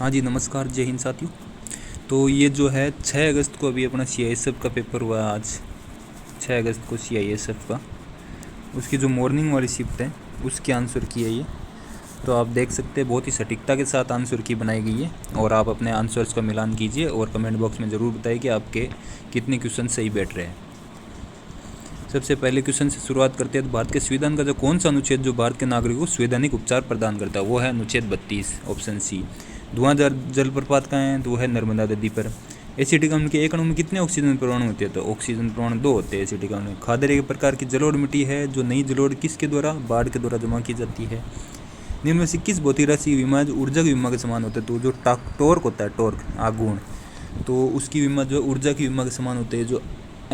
हाँ जी, नमस्कार, जय हिंद साथियों। तो ये जो है 6 अगस्त को अभी अपना CISF का पेपर हुआ आज 6 अगस्त को CISF का, उसकी जो मॉर्निंग वाली शिफ्ट है उसके आंसर की है ये। तो आप देख सकते हैं बहुत ही सटीकता के साथ आंसर की बनाई गई है और आप अपने आंसर्स का मिलान कीजिए और कमेंट बॉक्स में ज़रूर बताइए कि आपके कितने क्वेश्चन सही बैठ रहे हैं। सबसे पहले क्वेश्चन से शुरुआत करते हैं। तो भारत के संविधान का जो कौन सा अनुच्छेद जो भारत के नागरिकों को संवैधानिक उपचार प्रदान करता है वो है अनुच्छेद 32 ऑप्शन सी। धुआंधार जलप्रपात कहाँ है तो वो है नर्मदा नदी पर। एसिटिक अम्ल के एक अणु में कितने ऑक्सीजन परमाणु होते हैं तो ऑक्सीजन परमाणु 2 होते हैं एसिटिक अम्ल में। खादर एक प्रकार की जलोढ़ मिट्टी है जो नई जलोढ़ किसके द्वारा बाढ़ के द्वारा जमा की जाती है। निम्न में से किस भौतिक राशि की विमा जो ऊर्जा की विमा के समान होता है तो जो टॉर्क होता है, टॉर्क आघूर्ण, तो उसकी विमा जो ऊर्जा की विमा के समान होते हैं जो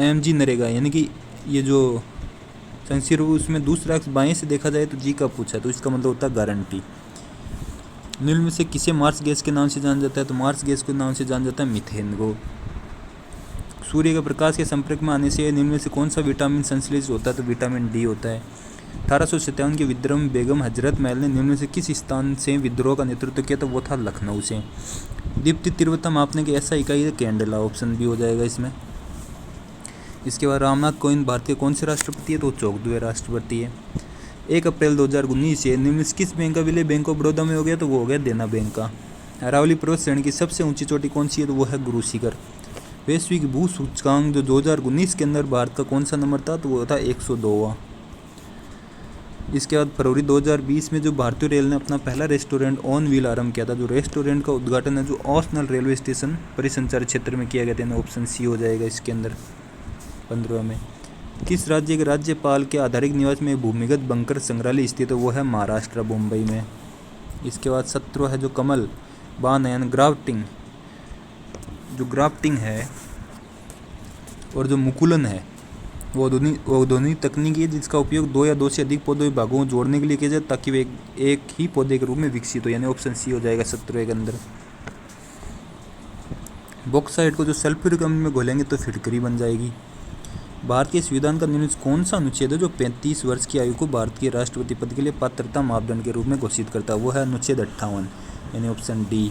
mg नरेगा, यानी कि ये जो संक्षिप्त उसमें दूसरा अक्ष बाएं से देखा जाए तो जी का पूछा तो इसका मतलब होता है गारंटी। निम्न में से किसे मार्स गैस के नाम से जाना जाता है तो मार्स गैस के नाम से जाना जाता है मीथेन को। सूर्य के प्रकाश के संपर्क में आने से निम्न में से कौन सा विटामिन संश्लेषित होता है तो विटामिन डी होता है। 1857 के विद्रोह में बेगम हजरत महल ने निम्न में से किस स्थान से विद्रोह का नेतृत्व किया तो वो था लखनऊ से। दीप्ति तीव्रता मापने की ऐसा इकाई है कैंडेला, ऑप्शन बी हो जाएगा इसमें। इसके बाद रामनाथ कोविंद भारत के कौन से राष्ट्रपति है तो 14वें राष्ट्रपति है। 1 अप्रैल 2019 से निम्न किस बैंक का विलय बैंक ऑफ बड़ौदा में हो गया तो वो हो गया देना बैंक का। अरावली पर्वत श्रेणी की सबसे ऊंची चोटी कौन सी है तो वो है गुरु शिखर। वैश्विक भू सूचकांक जो 2019 के अंदर भारत का कौन सा नंबर था तो वो था 102वां। इसके बाद फरवरी 2020 में जो भारतीय रेल ने अपना पहला रेस्टोरेंट ऑन व्हील आरंभ किया था, जो रेस्टोरेंट का उद्घाटन है जो ओसनल रेलवे स्टेशन परिसंचार क्षेत्र में किया गया था, ऑप्शन सी हो जाएगा इसके अंदर 15 में। किस राज्य के राज्यपाल के आधारिक निवास में भूमिगत बंकर संग्रहालय स्थित है वो है महाराष्ट्र, मुंबई में। इसके बाद 17 है जो कमल बानयन ग्राफ्टिंग, जो ग्राफ्टिंग है और जो मुकुलन है वो आधुनिक तकनीक है जिसका उपयोग 2 या 2 से अधिक पौधों भागों को जोड़ने के लिए किया जाए ताकि वे एक ही पौधे के रूप में विकसित हो, यानी ऑप्शन सी हो जाएगा 17 के अंदर। बॉक्साइट को जो सल्फ्यूरिक अम्ल में घोलेंगे तो फिटकरी बन जाएगी। भारत के संविधान का निम्न कौन सा अनुच्छेद है जो 35 वर्ष की आयु को भारत के राष्ट्रपति पद के लिए पात्रता मापदंड के रूप में घोषित करता है वो है अनुच्छेद 58, यानी ऑप्शन डी।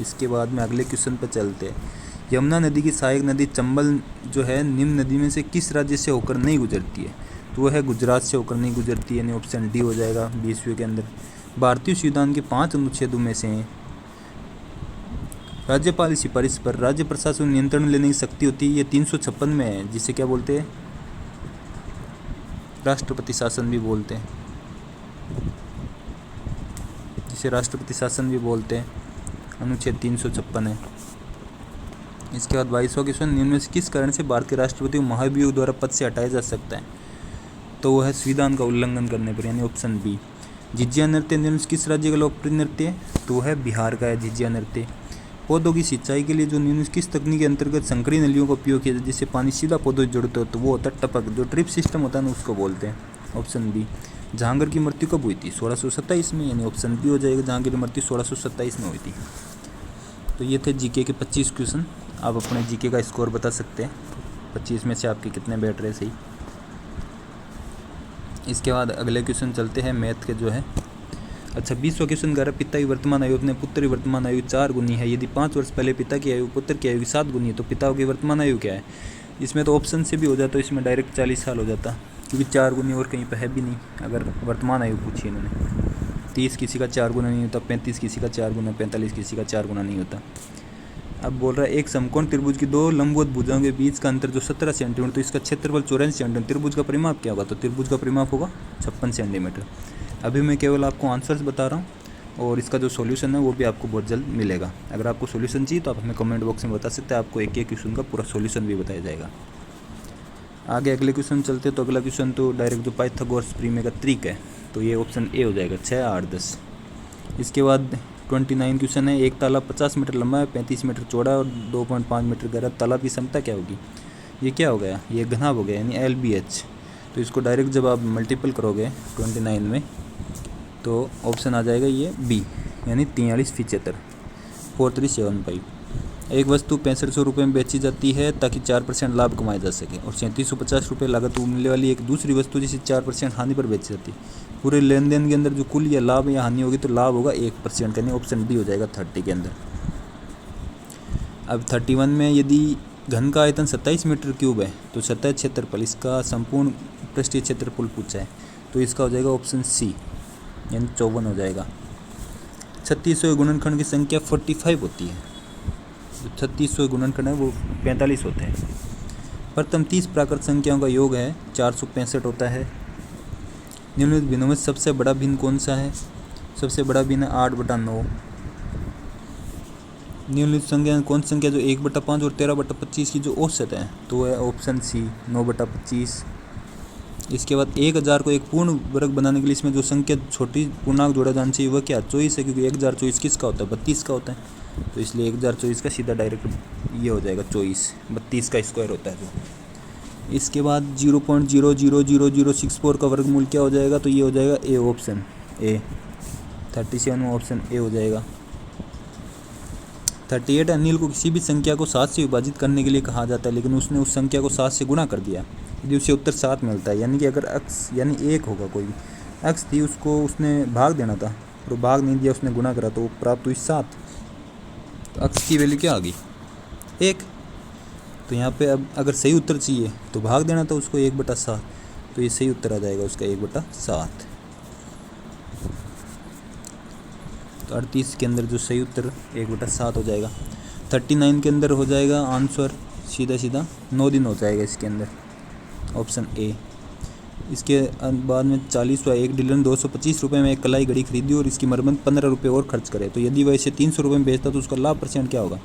इसके बाद में अगले क्वेश्चन पर चलते हैं। यमुना नदी की सहायक नदी चंबल जो है निम्न नदी में से किस राज्य से होकर नहीं गुजरती है तो वह है गुजरात से होकर नहीं गुजरती है, यानी ऑप्शन डी हो जाएगा 20वें के अंदर। भारतीय संविधान के 5 अनुच्छेदों में से राज्यपाल की सिफारिश पर राज्य प्रशासन नियंत्रण लेने की शक्ति होती है, ये 356 में है, जिसे क्या बोलते हैं राष्ट्रपति शासन भी बोलते हैं, जिसे राष्ट्रपति शासन भी बोलते हैं, अनुच्छेद 356 है। इसके बाद 22वां क्वेश्चन, निम्न में से किस कारण से भारत के राष्ट्रपति को महाभियोग द्वारा पद से हटाया जा सकता है तो वह है संविधान का उल्लंघन करने पर, यानी ऑप्शन बी। झिझिया नृत्य निम्न से किस राज्य का लोकप्रिय नृत्य है तो वह है बिहार का है झिझिया नृत्य। पौधों की सिंचाई के लिए जो निम्न किस तकनीक के अंतर्गत संकरी नलियों का उपयोग किया जाए जिससे पानी सीधा पौधों से जुड़ता हो तो वो होता है टपक, जो ड्रिप सिस्टम होता है ना उसको बोलते हैं, ऑप्शन बी। जहांगीर की मृत्यु कब हुई थी 1627 में, यानी ऑप्शन बी हो जाएगा, जहांगीर की मृत्यु 1627 में हुई थी। तो ये थे जीके के 25 क्वेश्चन। आप अपने जीके का स्कोर बता सकते हैं 25 में से आपके कितने बैठ रहे सही। इसके बाद अगले क्वेश्चन चलते हैं मैथ के जो है। अच्छा, 20वां क्वेश्चन कह रहा है पिता की वर्तमान आयु अपने पुत्र की वर्तमान आयु 4 गुनी है, यदि 5 वर्ष पहले पिता की आयु पुत्र की आयु की 7 गुनी है तो पिता की वर्तमान आयु क्या है। इसमें तो ऑप्शन से भी हो जाता, इसमें डायरेक्ट 40 साल हो जाता, क्योंकि 4 गुनी और कहीं पर है भी नहीं। अगर वर्तमान आयु पूछी इन्होंने, 30 किसी का 4 गुना नहीं होता, 35 किसी का 4 गुना, 45 किसी का 4 गुना नहीं होता। अब बोल रहा है एक समकोण त्रिभुज की 2 लंबवत भुजाओं के बीच का अंतर जो 17 सेंटीमीटर, तो इसका क्षेत्रफल 84 सेंटीमीटर, त्रिभुज का परिमाप क्या होगा तो त्रिभुज का परिमाप होगा 56 सेंटीमीटर। अभी मैं केवल आपको आंसर्स बता रहा हूँ और इसका जो सॉल्यूशन है वो भी आपको बहुत जल्द मिलेगा। अगर आपको सॉल्यूशन चाहिए तो आप हमें कमेंट बॉक्स में बता सकते हैं, आपको एक एक क्वेश्चन का पूरा सॉल्यूशन भी बताया जाएगा। आगे अगले क्वेश्चन चलते हैं। तो अगला क्वेश्चन तो डायरेक्ट जो पाइथागोरस प्रमेय का त्रिक है तो ये ऑप्शन ए हो जाएगा 6, 8, 10। इसके बाद 29 क्वेश्चन है। एक तालाब 50 मीटर लंबा है, 35 मीटर चौड़ा और 2.5 मीटर गहरा, तालाब की क्षमता क्या होगी। ये क्या हो गया, ये घनाभ हो गया, यानी LBH। तो इसको डायरेक्ट जब आप मल्टीपल करोगे 29 में तो ऑप्शन आ जाएगा ये बी, यानी 43 फीट 4375। एक वस्तु 6500 रुपये में बेची जाती है ताकि 4% लाभ कमाया जा सके और 3750 रुपये लागत मिलने वाली एक दूसरी वस्तु जिसे 4% हानि पर बेची जाती है पूरे लेन देन के अंदर जो कुल या लाभ या हानि होगी तो लाभ होगा 1%, यानी ऑप्शन डी हो जाएगा 30 के अंदर। अब 31 में यदि घन का आयतन 27 मीटर क्यूब है तो सतह क्षेत्रफल, इसका संपूर्ण पृष्ठीय क्षेत्रफल पूछा है, तो इसका हो जाएगा ऑप्शन सी, यानी 54 हो जाएगा। 3600 गुणनखंड की संख्या 45 होती है, जो 3600 गुणनखंड है वो 45 होते हैं। प्रथम 30 प्राकृत संख्याओं का योग है 465 होता है। निम्नलिखित भिन्नों में सबसे बड़ा भिन्न कौन सा है? सबसे बड़ा भिन्न है 8/9। निम्नलिखित संख्या कौन सी संख्या जो 1/5 और 13/25 की जो औसत है, तो है ऑप्शन सी 9/25। इसके बाद 1000 को एक पूर्ण वर्ग बनाने के लिए इसमें जो संख्या छोटी पूर्णांक जोड़ा जाना चाहिए वह क्या? 24 है, क्योंकि 1024 किसका होता है? 32 का होता है, तो इसलिए 1024 का सीधा डायरेक्ट ये हो जाएगा 24, 32 का स्क्वायर होता है जो। इसके बाद 0.000064 का वर्गमूल क्या हो जाएगा? तो ये हो जाएगा ए, ऑप्शन ए। 37 में ऑप्शन ए हो जाएगा। 38 अनिल को किसी भी संख्या को 7 से विभाजित करने के लिए कहा जाता है, लेकिन उसने उस संख्या को 7 से गुणा कर दिया, यदि उसे उत्तर 7 मिलता है, यानी कि अगर अक्स यानी 1 होगा, कोई भी अक्स थी उसको उसने भाग देना था, तो भाग नहीं दिया, उसने गुणा करा तो प्राप्त हुई 7। तो अक्स की वैल्यू क्या आ गई? 1। तो यहाँ पे अब अगर सही उत्तर चाहिए तो भाग देना था उसको 1/7, तो ये सही उत्तर आ जाएगा उसका 1/7। तो 38 के अंदर जो सही उत्तर 1/7 हो जाएगा। 39 के अंदर हो जाएगा आंसर सीधा सीधा 9 दिन हो जाएगा इसके अंदर, ऑप्शन ए। इसके बाद में 40 व 1 डीलर ने 225 रुपये में एक कलाई घड़ी खरीदी और इसकी मरम्मत 15 रुपये और खर्च करे, तो यदि वह इसे 300 रुपये में बेचता तो उसका लाभ परसेंट क्या होगा?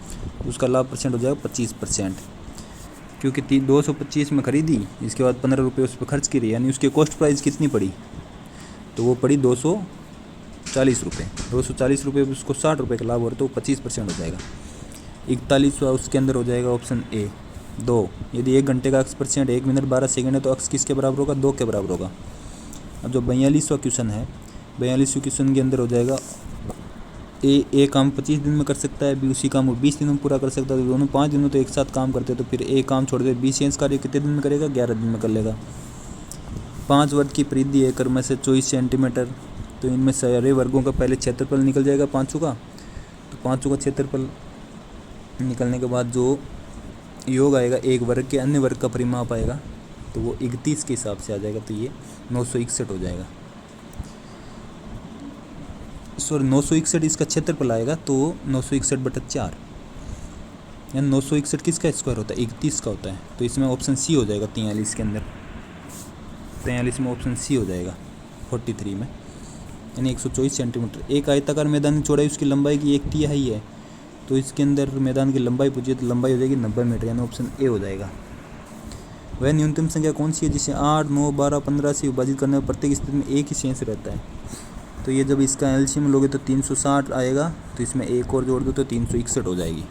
उसका लाभ परसेंट हो जाएगा 25%, क्योंकि 225 में खरीदी, इसके बाद 15 रुपये उस पर खर्च करी, यानी उसकी कॉस्ट प्राइस कितनी पड़ी? तो वो पड़ी 240 रुपये। 240 रुपये उसको 60 रुपये का लाभ हो रहा है, तो 25% हो जाएगा। 41वां उसके अंदर हो जाएगा ऑप्शन ए 2। यदि 1 घंटे का अक्स परसेंट 1 मिनट 12 सेकंड है तो अक्स किसके बराबर होगा? 2 के बराबर होगा। अब जो 42वां क्वेश्चन है, 42वें क्वेश्चन के अंदर हो जाएगा ए काम 25 दिन में कर सकता है, बी उसी काम को 20 दिनों में पूरा कर सकता है, तो दोनों 5 दिनों तो एक साथ काम करते हैं, तो फिर ए काम छोड़ दे, बी सेंस कार्य कितने दिन में करेगा? 11 दिन में कर लेगा। 5 वर्ग की परिधि एकड़ में से 24 सेंटीमीटर, तो इनमें सारे वर्गों का पहले क्षेत्रफल निकल जाएगा पाँचों का, तो पाँचों का क्षेत्रफल निकलने के बाद जो योग आएगा एक वर्ग के अन्य वर्ग का परिमाप आएगा, तो वो 31 के हिसाब से आ जाएगा, तो ये 961 हो जाएगा। सॉरी 961 इसका क्षेत्रफल आएगा, तो 961/4, यानी 961 किसका स्क्वायर होता है? 31 का होता है, तो इसमें ऑप्शन सी हो जाएगा 43 के अंदर। 43 में ऑप्शन सी हो जाएगा 43 में, यानी 124 सेंटीमीटर। एक आयताकार मैदान की चौड़ाई उसकी लंबाई की 1/3 है, तो इसके अंदर मैदान की लंबाई पूछिए तो लंबाई हो जाएगी 90 मीटर, यानी ऑप्शन ए हो जाएगा। वह न्यूनतम संख्या कौन सी है जिसे 8, 9, 12, 15 से विभाजित करने पर प्रत्येक स्थिति में एक ही शेष रहता है? तो ये जब इसका एलसीएम लोगे तो 360 आएगा, तो इसमें एक और जोड़ दो तो 361 हो जाएगी।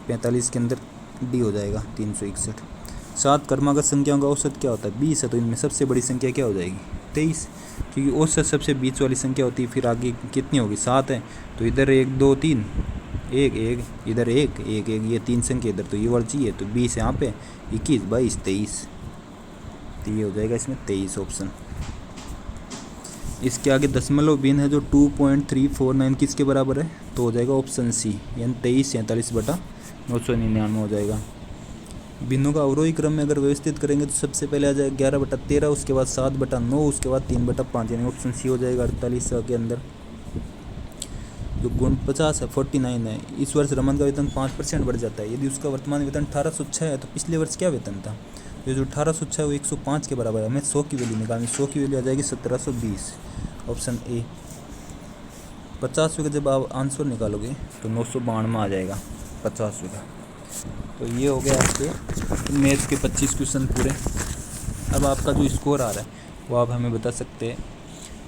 45 के अंदर डी हो जाएगा 361। 7 क्रमागत संख्याओं का औसत क्या होता है? 20 है, तो इनमें सबसे बड़ी संख्या क्या हो जाएगी? 23, क्योंकि औसत सबसे बीच वाली संख्या होती है। फिर आगे कितनी होगी? 7 है, तो इधर 1, 2, 3, 1, 1, इधर 1, 1, 1, ये 3 संख्या इधर, तो ये वाली चाहिए, तो 20 यहाँ पे, 21, 22, 23, तो ये हो जाएगा इसमें 23 ऑप्शन। इसके आगे दशमलव भिन्न है जो 2.349 किसके बराबर है? तो हो जाएगा ऑप्शन सी, यानी 23/47 हो जाएगा। भिन्नों का अवरोही क्रम में अगर व्यवस्थित करेंगे तो सबसे पहले आ जाएगा 11/13, उसके बाद 7/9, उसके बाद 3/5, यानी ऑप्शन सी हो जाएगा 48 के अंदर। जो गुण 50 है 49 है, इस वर्ष रमन का वेतन 5% बढ़ जाता है, यदि उसका वर्तमान वेतन 1806 है तो पिछले वर्ष क्या वेतन था? तो जो 1806 है वो 105 के बराबर है। हमें 100 की वैल्यू निकालनी, 100 की वैल्यू आ जाएगी 1720, ऑप्शन ए। 50 का जब आप आंसर निकालोगे तो 992 आ जाएगा 50 का। तो ये हो गया आपके मैथ्स के 25 क्वेश्चन पूरे। अब आपका जो स्कोर आ रहा है वो आप हमें बता सकते हैं,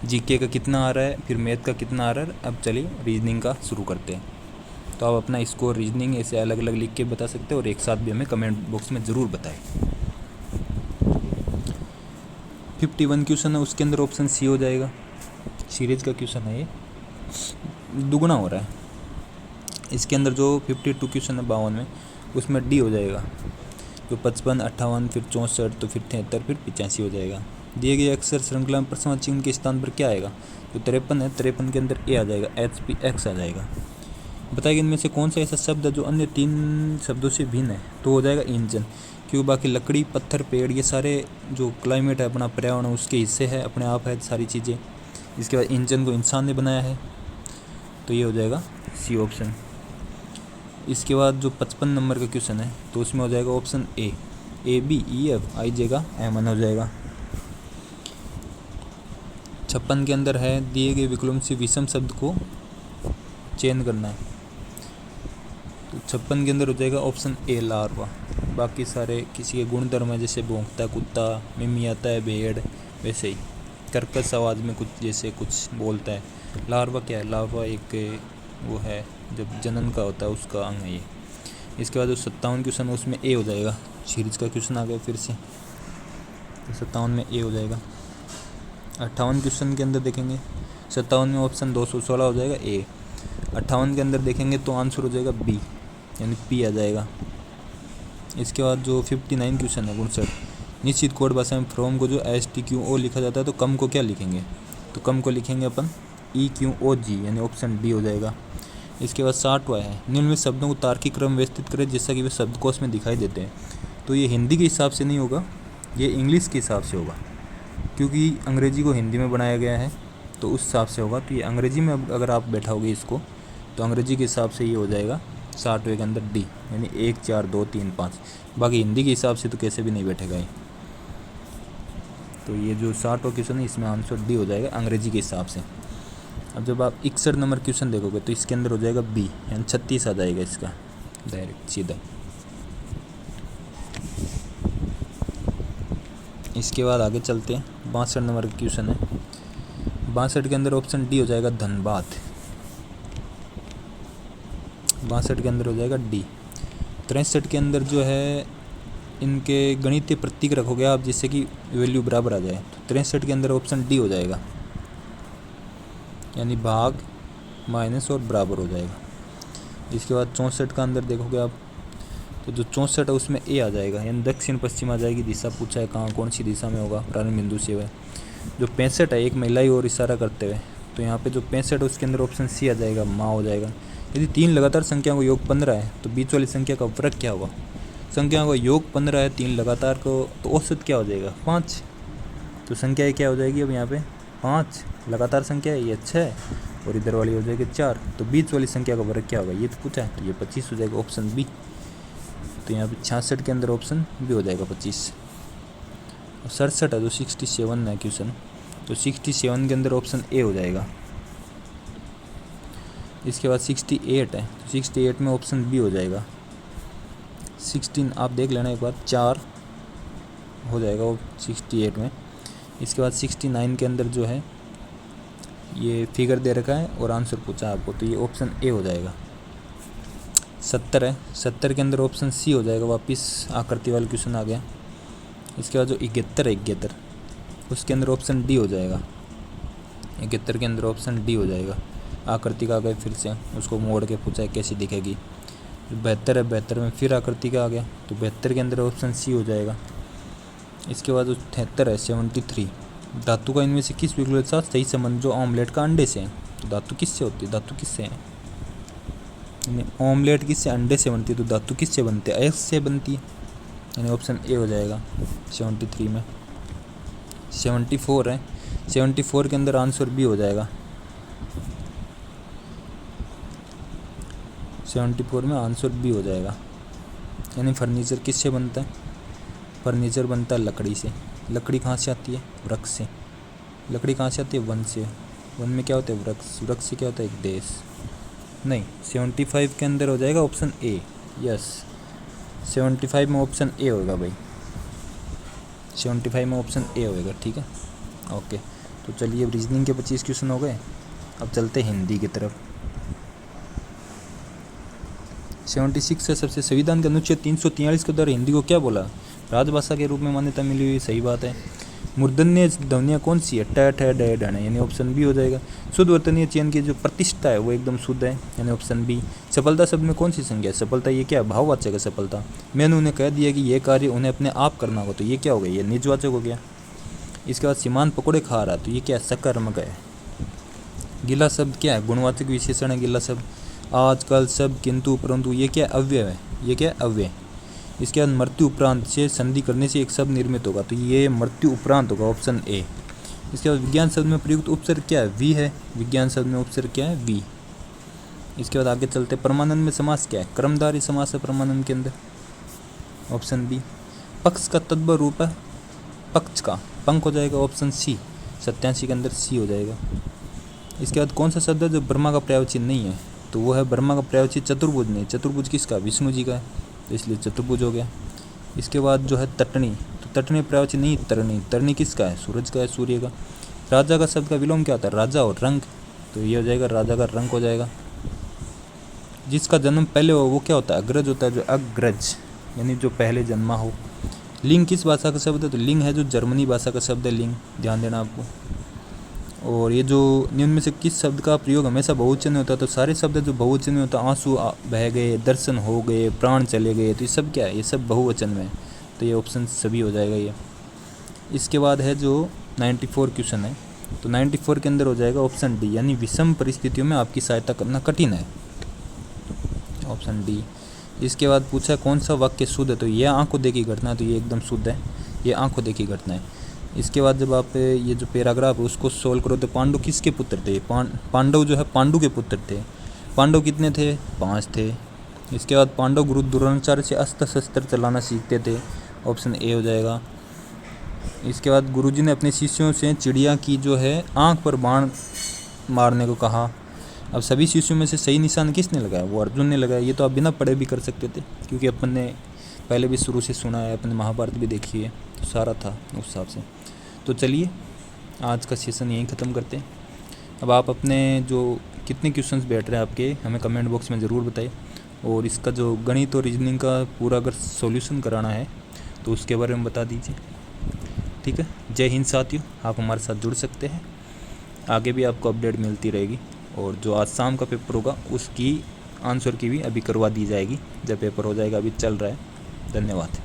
जीके का कितना आ रहा है, फिर मैथ का कितना आ रहा है। अब चलिए रीजनिंग का शुरू करते हैं। तो आप अपना स्कोर रीजनिंग ऐसे अलग अलग लिख के बता सकते हैं और एक साथ भी हमें कमेंट बॉक्स में ज़रूर बताएं। 51 क्वेश्चन है, उसके अंदर ऑप्शन सी हो जाएगा। सीरीज का क्वेश्चन है, ये दुगुना हो रहा है। इसके अंदर जो 52 क्वेश्चन है 52 में, उसमें डी हो जाएगा। जो 55, 58, फिर 64, तो फिर 73, फिर 85 हो जाएगा। दिए गए अक्षर श्रृंखला में प्रथम चिन्ह के स्थान पर क्या आएगा? जो 53 है, 53 के अंदर ए आ जाएगा, HPX आ जाएगा। बताइए इनमें से कौन सा ऐसा शब्द है जो अन्य 3 शब्दों से भिन्न है? तो हो जाएगा इंजन, क्योंकि बाकी लकड़ी, पत्थर, पेड़ ये सारे जो क्लाइमेट है अपना पर्यावरण उसके हिस्से है, अपने आप है सारी चीज़ें। इसके बाद इंजन को इंसान ने बनाया है, तो ये हो जाएगा सी ऑप्शन। इसके बाद जो 55 नंबर का क्वेश्चन है तो उसमें हो जाएगा ऑप्शन ए, ABEF आई जगह एमन हो जाएगा। 56 के अंदर है दिए गए विकल्पों से विषम शब्द को चयन करना है, तो 56 के अंदर हो जाएगा ऑप्शन ए, लार्वा। बाकी सारे किसी के गुणधर्म है, जैसे भौंकता कुत्ता, मिमियाता है भेड़, वैसे ही कर्कश आवाज़ में कुछ जैसे कुछ बोलता है। लार्वा क्या है? लार्वा एक वो है जब जनन का होता है उसका अंग है ये। इसके बाद जो 57 क्वेश्चन है उसमें ए हो जाएगा। सीरीज का क्वेश्चन आ गया फिर से, तो 57 में ए हो जाएगा। 58 क्वेश्चन के अंदर देखेंगे, 57 में ऑप्शन 216 हो जाएगा ए। 58 के अंदर देखेंगे तो आंसर हो जाएगा बी, यानी पी आ जाएगा। इसके बाद जो 59 क्वेश्चन है 59, निश्चित कोड भाषा में फ्रॉम को जो STQO लिखा जाता है तो कम को क्या लिखेंगे? तो कम को लिखेंगे अपन EQOG, यानी ऑप्शन डी हो जाएगा। इसके बाद 60वां है, निम्नलिखित शब्दों को तार्किक क्रम व्यवस्थित करें जैसा कि वे शब्दकोश में दिखाई देते हैं। तो ये हिंदी के हिसाब से नहीं होगा, ये इंग्लिश के हिसाब से होगा, क्योंकि अंग्रेजी को हिंदी में बनाया गया है तो उस हिसाब से होगा। तो ये अंग्रेजी में अगर आप बैठाओगे इसको तो अंग्रेजी के हिसाब से ये हो जाएगा 60वें के अंदर डी, यानी 1 4 2 3 5। बाकी हिंदी के हिसाब से तो कैसे भी नहीं बैठेगा ये। तो ये जो 60वां क्वेश्चन है इसमें आंसर डी हो जाएगा अंग्रेजी के हिसाब से। अब जब आप 61 नंबर क्वेश्चन देखोगे तो इसके अंदर हो जाएगा बी, यानी 36 आ जाएगा इसका डायरेक्ट सीधा। इसके बाद आगे चलते हैं, 62 नंबर का क्वेश्चन है। 62 के अंदर ऑप्शन डी हो जाएगा धनबाद। 62 के अंदर हो जाएगा डी। 63 के अंदर जो है इनके गणितीय प्रतीक रखोगे आप जिससे कि वैल्यू बराबर आ जाए, तो 63 के अंदर ऑप्शन डी हो जाएगा, यानी भाग, माइनस और बराबर हो जाएगा। इसके बाद 64 का अंदर देखोगे आप तो जो 64 है उसमें ए आ जाएगा, यानी दक्षिण पश्चिम आ जाएगी। दिशा पूछा है कहाँ, कौन सी दिशा में होगा, प्रारंभ बिंदु से है। जो 65 है एक महिला की ओर इशारा करते हुए, तो यहाँ पे जो 65 है उसके अंदर ऑप्शन सी आ जाएगा, माँ हो जाएगा। यदि 3 लगातार संख्याओं को योग 15 है तो बीच वाली संख्या का वर्ग क्या होगा? संख्याओं का योग 15 है, 3 लगातार को, तो औसत क्या हो जाएगा? 5। तो संख्या क्या हो जाएगी अब यहाँ पे? 5 लगातार संख्या है, ये 6 और इधर वाली हो जाएगी 4। तो बीच वाली संख्या का वर्ग क्या होगा ये तो पूछा है, तो ये 25 हो जाएगा, ऑप्शन बी। तो यहाँ पे 66 के अंदर ऑप्शन बी हो जाएगा 25। और 67 है जो 67 है क्वेश्चन, तो 67 के अंदर ऑप्शन ए हो जाएगा। इसके बाद 68 है, तो 68 में ऑप्शन बी हो जाएगा। 16 आप देख लेना एक बार, 4 हो जाएगा वो 68 में। इसके बाद 69 के अंदर जो है ये फिगर दे रखा है और आंसर पूछा है आपको, तो ये ऑप्शन ए हो जाएगा। 70 है, 70 के अंदर ऑप्शन सी हो जाएगा, वापस आकृति वाला क्वेश्चन आ गया। इसके बाद जो 71 है 71, उसके अंदर ऑप्शन डी हो जाएगा। 71 के अंदर ऑप्शन डी हो जाएगा, आकृति का आ गया, फिर से उसको मोड़ के पूछा है कैसी दिखेगी। 72 है, 72 में फिर आकृति का आ गया, तो 72 के अंदर ऑप्शन सी हो जाएगा। इसके बाद जो 73 है 73, धातु का इनमें से किस विकल्प के साथ सही संबंध? जो ऑमलेट का अंडे से है, तो धातु किससे होती है? धातु किससे है? ऑमलेट किससे? अंडे से बनती है, तो धातु किससे बनती है? एग से बनती है, यानी ऑप्शन ए हो जाएगा 73 में। 74 है, 74 के अंदर आंसर बी हो जाएगा। 74 में आंसर बी हो जाएगा, यानी फर्नीचर किससे बनता है? फर्नीचर बनता है लकड़ी से। लकड़ी कहाँ से आती है? वृक्ष से। लकड़ी कहाँ से आती है? वन से। वन में क्या होता है? वृक्ष। वृक्ष से क्या होता है? एक देश। नहीं, 75 के अंदर हो जाएगा ऑप्शन ए। यस, 75 में ऑप्शन ए होगा भाई, 75 में ऑप्शन ए होएगा, ठीक है, ओके। तो चलिए रीजनिंग के 25 क्वेश्चन हो गए, अब चलते हैं हिंदी की तरफ। 76 है सबसे, संविधान के अनुच्छेद 343 के द्वारा हिंदी को क्या बोला? राजभाषा के रूप में मान्यता मिली हुई, सही बात है। मूर्धन्य ध्वनियाँ कौन सी है? ट ठ ड ढ, यानी ऑप्शन बी हो जाएगा। शुद्ध वर्तनीय चयन की जो प्रतिष्ठा है वो एकदम शुद्ध है, यानी ऑप्शन बी। सफलता शब्द में कौन सी संज्ञा है? सफलता ये क्या? भाववाचक है सफलता। मैंने उन्हें कह दिया कि ये कार्य उन्हें अपने आप करना होगा, तो ये क्या हो गया? ये निजवाचक हो गया। इसके बाद सीमांत पकोड़े खा रहा, तो ये क्या है, सकर्मक है। गिला शब्द क्या है, गुणवाचक विशेषण है गिला शब्द। आज, कल, सब, किंतु, परंतु, ये क्या अव्यय है, ये क्या अव्यय। इसके बाद मृत्यु उपरांत से संधि करने से एक शब्द निर्मित होगा, तो ये मृत्यु उपरांत होगा, ऑप्शन ए। इसके बाद विज्ञान शब्द में प्रयुक्त उपसर्ग क्या है, वी है। विज्ञान शब्द में उपसर्ग क्या है, वी। इसके बाद आगे चलते, परमानंद में समास क्या है, कर्मधारय समास है परमानंद के अंदर, ऑप्शन बी। पक्ष का तद्भव रूप है, पक्ष का पंख हो जाएगा, ऑप्शन सी। 87 के अंदर सी हो जाएगा। इसके बाद कौन सा शब्द है जो ब्रह्मा का पर्यायवाची नहीं है, तो वो है ब्रह्मा का पर्यायवाची चतुर्भुज नहीं। चतुर्भुज किसका, विष्णु जी का है, तो इसलिए चतुर्भुज हो गया। इसके बाद जो है तटनी, तो तटनी पर्यायवाची नहीं, तरणी। तरणी किसका है, सूरज का है, सूर्य का। राजा का शब्द का विलोम क्या होता है, राजा और रंग, तो ये हो जाएगा राजा का रंग हो जाएगा। जिसका जन्म पहले हो वो क्या होता है, अग्रज होता है, जो अग्रज यानी जो पहले जन्मा हो। लिंग किस भाषा का शब्द है, तो लिंग है जो जर्मनी भाषा का शब्द है, लिंग, ध्यान देना आपको। और ये जो निम्न में से किस शब्द का प्रयोग हमेशा बहुवचन में होता है, तो सारे शब्द जो बहुवचन में होता है, आंसू बह गए, दर्शन हो गए, प्राण चले गए, तो ये सब क्या है, ये सब बहुवचन में है, तो ये ऑप्शन सभी हो जाएगा ये। इसके बाद है जो 94 क्वेश्चन है, तो 94 के अंदर हो जाएगा ऑप्शन डी, यानी विषम परिस्थितियों में आपकी सहायता करना कठिन है, ऑप्शन डी। इसके बाद पूछा कौन सा वाक्य शुद्ध है, तो ये आंखों देखी घटना है, तो ये एकदम शुद्ध है, ये आंखों देखी घटना है। इसके बाद जब आप ये जो पैराग्राफ है उसको सोल्व करो, तो पांडु किसके पुत्र थे, पांडव जो है पांडु के पुत्र थे। पांडव कितने थे, 5 थे। इसके बाद पांडव गुरु द्रोणाचार्य से अस्त्र शस्त्र चलाना सीखते थे, ऑप्शन ए हो जाएगा। इसके बाद गुरुजी ने अपने शिष्यों से चिड़िया की जो है आँख पर बाण मारने को कहा। अब सभी शिष्यों में से सही निशान किसने लगाया, वो अर्जुन ने लगाया। ये तो आप बिना पढ़े भी कर सकते थे, क्योंकि अपन ने पहले भी शुरू से सुना है, अपने महाभारत भी देखी है, तो सारा था उस हिसाब से। तो चलिए आज का सेशन यहीं ख़त्म करते हैं। अब आप अपने जो कितने क्वेश्चंस बैठ रहे हैं आपके, हमें कमेंट बॉक्स में ज़रूर बताइए। और इसका जो गणित और रीजनिंग का पूरा अगर सॉल्यूशन कराना है तो उसके बारे में बता दीजिए, ठीक है। जय हिंद साथियों, आप हमारे साथ जुड़ सकते हैं, आगे भी आपको अपडेट मिलती रहेगी। और जो आज शाम का पेपर होगा उसकी आंसर की भी अभी करवा दी जाएगी, जब पेपर हो जाएगा, अभी चल रहा है। धन्यवाद।